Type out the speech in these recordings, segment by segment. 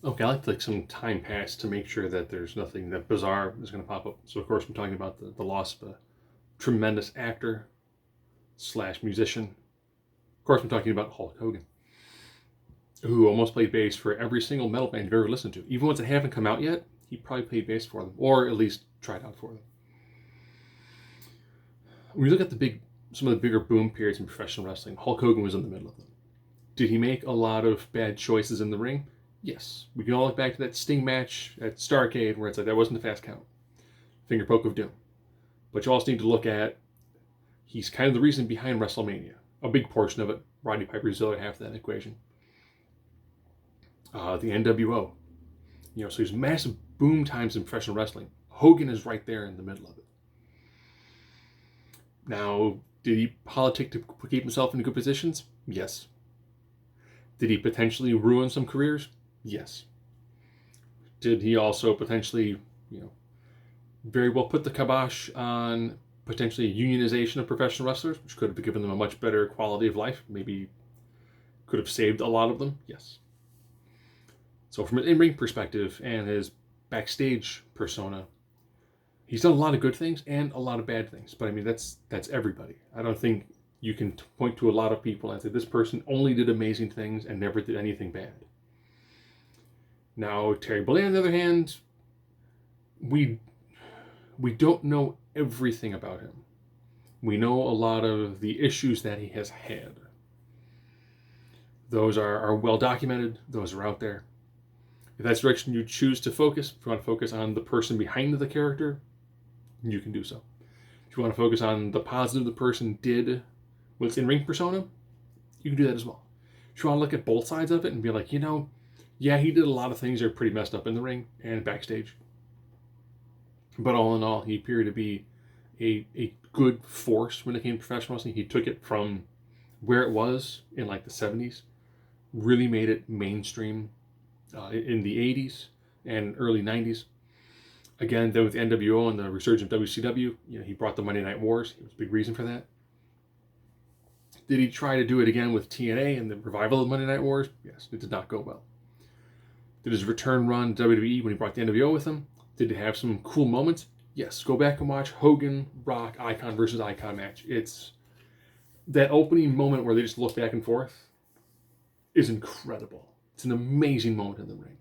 Okay, I like to, like, some time pass to make sure that there's nothing that bizarre is going to pop up. So of course I'm talking about the loss of a tremendous actor slash musician. Of course I'm talking about Hulk Hogan, who almost played bass for every single metal band you've ever listened to. Even ones that haven't come out yet, he probably played bass for them, or at least tried out for them. When you look at some of the bigger boom periods in professional wrestling, Hulk Hogan was in the middle of them. Did he make a lot of bad choices in the ring? Yes. We can all look back to that Sting match at Starrcade where it's like that wasn't a fast count. Finger poke of doom. But you also need to look at he's kind of the reason behind WrestleMania. A big portion of it. Roddy Piper's the other half of that equation. The NWO. So these massive boom times in professional wrestling. Hogan is right there in the middle of it. Now, did he politic to keep himself in good positions? Yes. Did he potentially ruin some careers? Yes. Did he also potentially, very well put the kibosh on potentially unionization of professional wrestlers, which could have given them a much better quality of life? Maybe could have saved a lot of them? Yes. So from an in-ring perspective and his backstage persona, he's done a lot of good things and a lot of bad things. But I mean, that's everybody. I don't think you can point to a lot of people and say this person only did amazing things and never did anything bad. Now, Terry Bollea, on the other hand, we don't know everything about him. We know a lot of the issues that he has had. Those are well documented. Those are out there. If that's the direction you choose to focus, if you want to focus on the person behind the character, you can do so. If you want to focus on the positive the person did with its in-ring persona, you can do that as well. If you want to look at both sides of it and be like, yeah, he did a lot of things that are pretty messed up in the ring and backstage. But all in all, he appeared to be a good force when it came to professional wrestling. He took it from where it was in like the 70s, really made it mainstream in the 80s and early 90s. Again, then with the NWO and the resurgence of WCW, he brought the Monday Night Wars. He was a big reason for that. Did he try to do it again with TNA and the revival of Monday Night Wars? Yes, it did not go well. Did his return run WWE when he brought the NWO with him? Did it have some cool moments? Yes. Go back and watch Hogan, Rock, Icon versus Icon match. It's that opening moment where they just look back and forth is incredible. It's an amazing moment in the ring.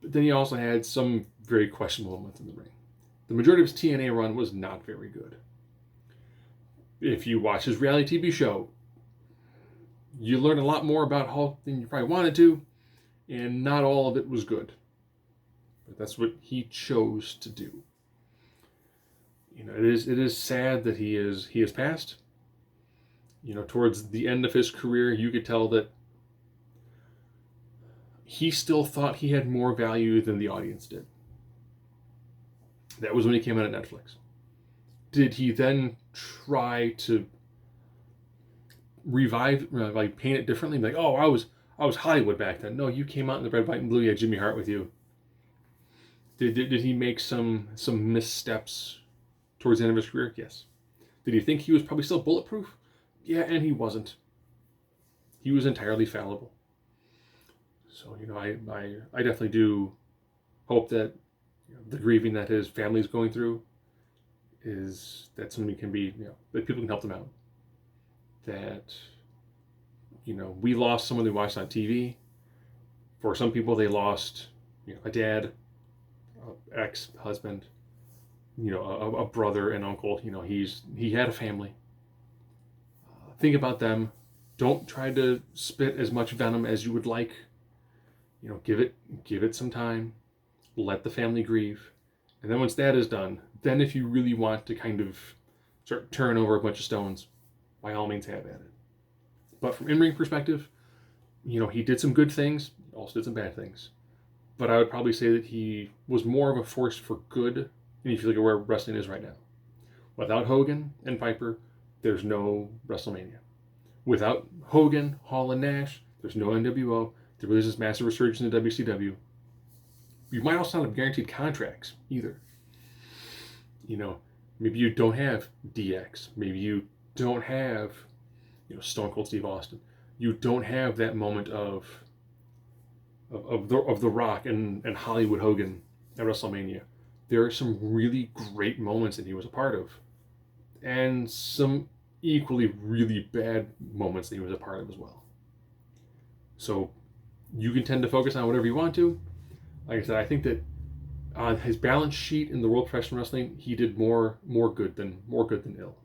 But then he also had some very questionable moments in the ring. The majority of his TNA run was not very good. If you watch his reality TV show, you learn a lot more about Hulk than you probably wanted to, and not all of it was good. But that's what he chose to do. It is sad that he has passed. Towards the end of his career, you could tell that he still thought he had more value than the audience did. That was when he came out at Netflix. Did he then try to revive, like paint it differently? Like, oh, I was Hollywood back then. No, you came out in the red, white, and blue. You had Jimmy Hart with you. Did he make some missteps towards the end of his career? Yes. Did he think he was probably still bulletproof? Yeah, and he wasn't. He was entirely fallible. So I definitely do hope that the grieving that his family is going through is that something can be that people can help them out. That we lost someone they watched on TV. For some people, they lost a dad, ex-husband, a brother, an uncle. He had a family. Think about them. Don't try to spit as much venom as you would like. Give it some time. Let the family grieve. And then once that is done, then if you really want to kind of start turning over a bunch of stones, by all means have at it. But from in-ring perspective, he did some good things, also did some bad things. But I would probably say that he was more of a force for good, and if you look at where wrestling is right now. Without Hogan and Piper, there's no WrestleMania. Without Hogan, Hall, and Nash, there's no NWO. There was this massive resurgence in WCW. You might also not have guaranteed contracts either. Maybe you don't have DX. Maybe you don't have, Stone Cold Steve Austin. You don't have that moment of of the Rock and Hollywood Hogan at WrestleMania. There are some really great moments that he was a part of, and some equally really bad moments that he was a part of as well. So you can tend to focus on whatever you want to. Like I said, I think that on his balance sheet in the world of professional wrestling, he did more good than ill.